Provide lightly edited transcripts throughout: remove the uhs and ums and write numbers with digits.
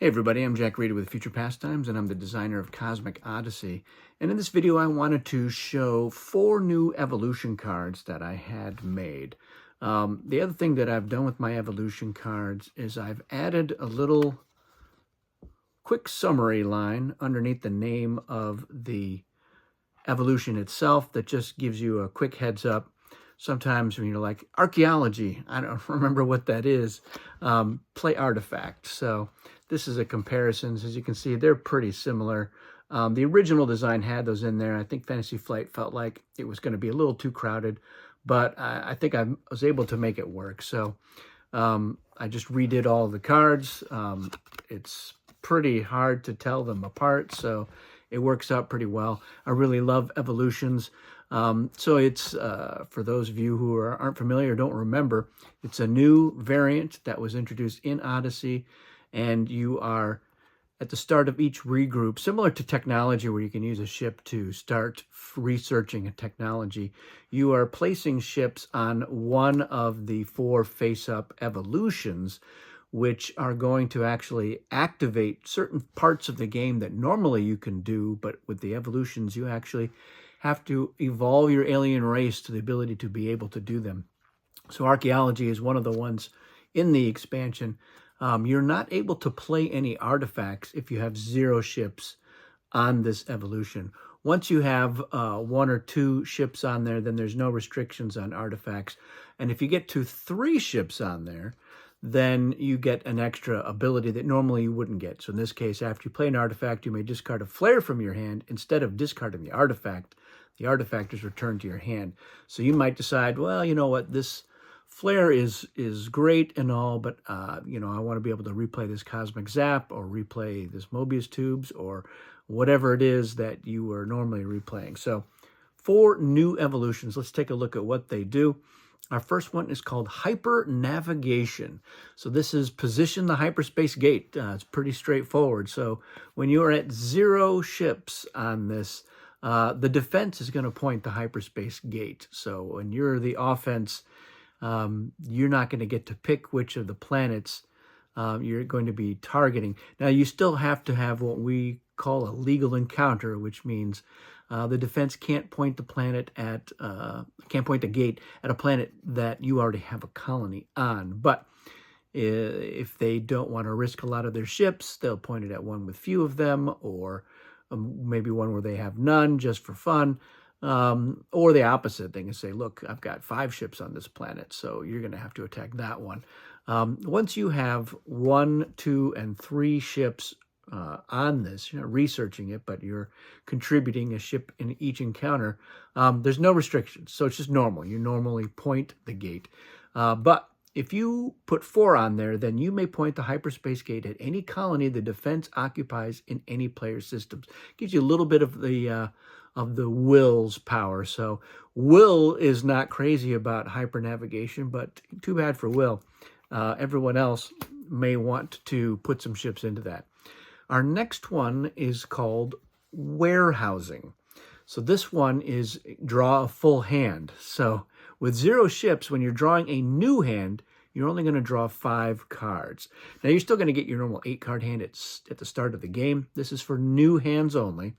Hey everybody, I'm Jack Reeder with Future Pastimes, and I'm the designer of Cosmic Odyssey. And in this video, I wanted to show 4 new evolution cards that I had made. The other thing that I've done with my evolution cards is I've added a little quick summary line underneath the name of the evolution itself that just gives you a quick heads up. Sometimes when you're like, archaeology, I don't remember what that is, play artifact. So this is a comparison. As you can see, they're pretty similar. The original design had those in there. I think Fantasy Flight felt like it was going to be a little too crowded, but I think I was able to make it work. So I just redid all the cards. It's pretty hard to tell them apart, so it works out pretty well. I really love evolutions. So it's, for those of you who aren't familiar or don't remember, it's a new variant that was introduced in Odyssey, and you are at the start of each regroup, similar to technology where you can use a ship to start researching a technology. You are placing ships on one of the 4 face-up evolutions, which are going to actually activate certain parts of the game that normally you can do, but with the evolutions, you actually have to evolve your alien race to the ability to be able to do them. So archaeology is one of the ones in the expansion. You're not able to play any artifacts if you have 0 ships on this evolution. Once you have 1 or 2 ships on there, then there's no restrictions on artifacts. And if you get to 3 ships on there, then you get an extra ability that normally you wouldn't get. So in this case, after you play an artifact, you may discard a flare from your hand. Instead of discarding the artifact is returned to your hand. So you might decide, well, you know what, this flare is great and all, but you know, I want to be able to replay this Cosmic Zap or replay this Mobius Tubes or whatever it is that you were normally replaying. So 4 new evolutions. Let's take a look at what they do. Our first one is called Hyper Navigation. So this is position the hyperspace gate. It's pretty straightforward. So when you are at 0 ships on this, the defense is going to point the hyperspace gate. So when you're the offense, you're not going to get to pick which of the planets you're going to be targeting. Now, you still have to have what we call a legal encounter, which means the defense can't point the planet at, can't point the gate at a planet that you already have a colony on. But if they don't want to risk a lot of their ships, they'll point it at one with few of them, or maybe one where they have none just for fun. Or the opposite, they can say, look, I've got 5 ships on this planet, so you're going to have to attack that one. Once you have 1, 2, and 3 ships on this, you're not researching it, but you're contributing a ship in each encounter, there's no restrictions. So it's just normal. You normally point the gate. But if you put 4 on there, then you may point the hyperspace gate at any colony the defense occupies in any player's systems. Gives you a little bit of the will's power. So Will is not crazy about hypernavigation, but too bad for Will. Everyone else may want to put some ships into that. Our next one is called Warehousing. So this one is draw a full hand. So with 0 ships, when you're drawing a new hand, you're only going to draw 5 cards. Now, you're still going to get your normal 8-card hand at the start of the game. This is for new hands only.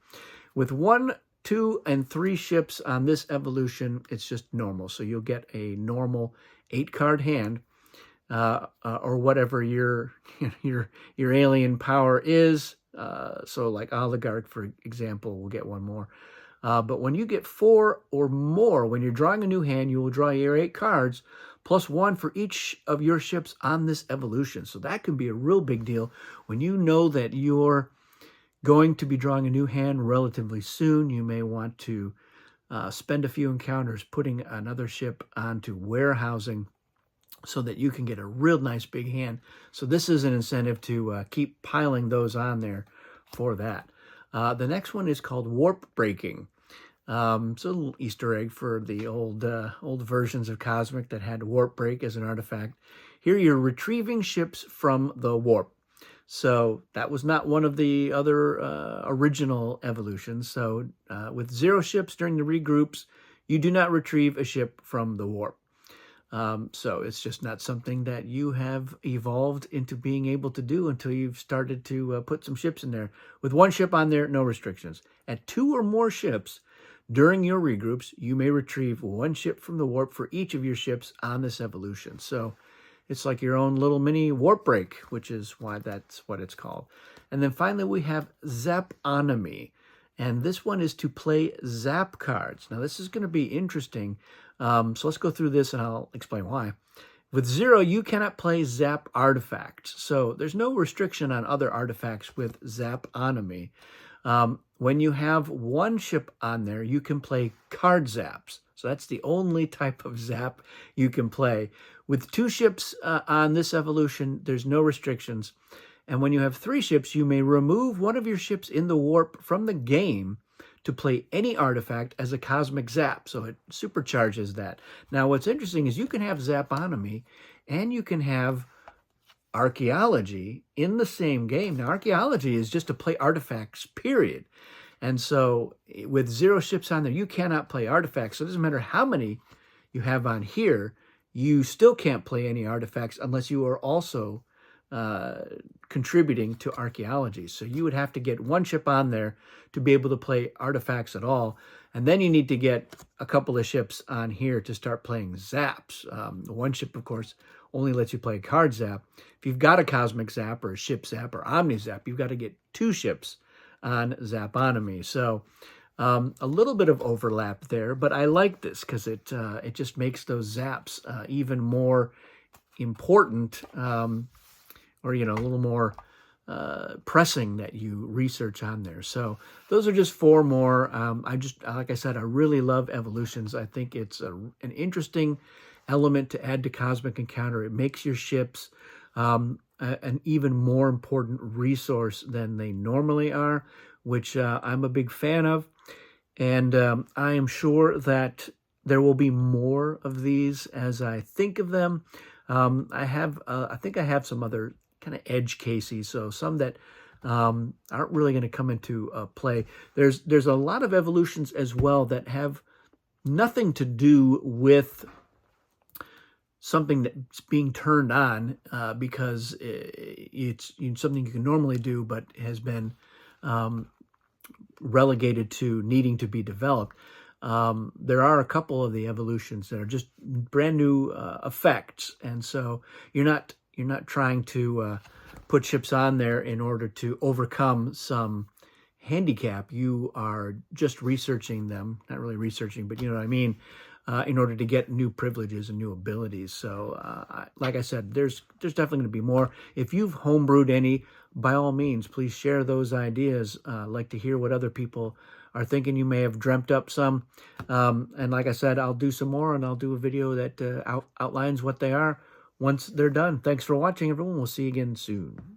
With 1, 2, and 3 ships on this evolution, it's just normal. So you'll get a normal 8-card hand, or whatever your alien power is. So like Oligarch, for example, will get 1 more. But when you get 4 or more, when you're drawing a new hand, you will draw your 8 cards, plus 1 for each of your ships on this evolution. So that can be a real big deal when you know that you're going to be drawing a new hand relatively soon. You may want to spend a few encounters putting another ship onto warehousing so that you can get a real nice big hand. So this is an incentive to keep piling those on there for that. The next one is called Warp Breaking. It's a little Easter egg for the old versions of Cosmic that had Warp Break as an artifact. Here you're retrieving ships from the warp. So that was not one of the other original evolutions. So with 0 ships during the regroups, you do not retrieve a ship from the warp. So it's just not something that you have evolved into being able to do until you've started to put some ships in there. With one ship on there, no restrictions. At 2 or more ships during your regroups, you may retrieve 1 ship from the warp for each of your ships on this evolution. So it's like your own little mini warp break, which is why that's what it's called. And then finally, we have Zaponomy. And this one is to play Zap cards. Now, this is going to be interesting. So let's go through this and I'll explain why. With 0, you cannot play Zap artifacts. So there's no restriction on other artifacts with Zaponomy. When you have 1 ship on there, you can play card zaps. So that's the only type of zap you can play. With 2 ships on this evolution, there's no restrictions. And when you have 3 ships, you may remove one of your ships in the warp from the game to play any artifact as a cosmic zap. So it supercharges that. Now, what's interesting is you can have Zaponomy and you can have Archaeology in the same game. Now, Archaeology is just to play artifacts, period. And so with 0 ships on there, you cannot play artifacts. So it doesn't matter how many you have on here, you still can't play any artifacts unless you are also contributing to Archaeology. So you would have to get 1 ship on there to be able to play artifacts at all. And then you need to get a couple of ships on here to start playing zaps. 1 ship, of course, only lets you play a card zap. If you've got a cosmic zap or a ship zap or omni zap, you've got to get 2 ships on Zaponomy. So a little bit of overlap there, but I like this because it just makes those zaps even more important, or a little more pressing that you research on there. So those are just 4 more. Like I said, I really love evolutions. I think it's an interesting element to add to Cosmic Encounter. It makes your ships an even more important resource than they normally are, which I'm a big fan of. And I am sure that there will be more of these as I think of them. I think I have some other kind of edge cases, so some that aren't really going to come into play. There's a lot of evolutions as well that have nothing to do with something that's being turned on because it's something you can normally do but has been relegated to needing to be developed. There are a couple of the evolutions that are just brand new effects, and so you're not trying to put ships on there in order to overcome some handicap. You are just researching them, not really researching, but you know what I mean, in order to get new privileges and new abilities. So like I said, there's definitely going to be more. If you've homebrewed any, by all means, please share those ideas. I'd like to hear what other people are thinking. You may have dreamt up some. And like I said, I'll do some more, and I'll do a video that outlines what they are once they're done. Thanks for watching, everyone. We'll see you again soon.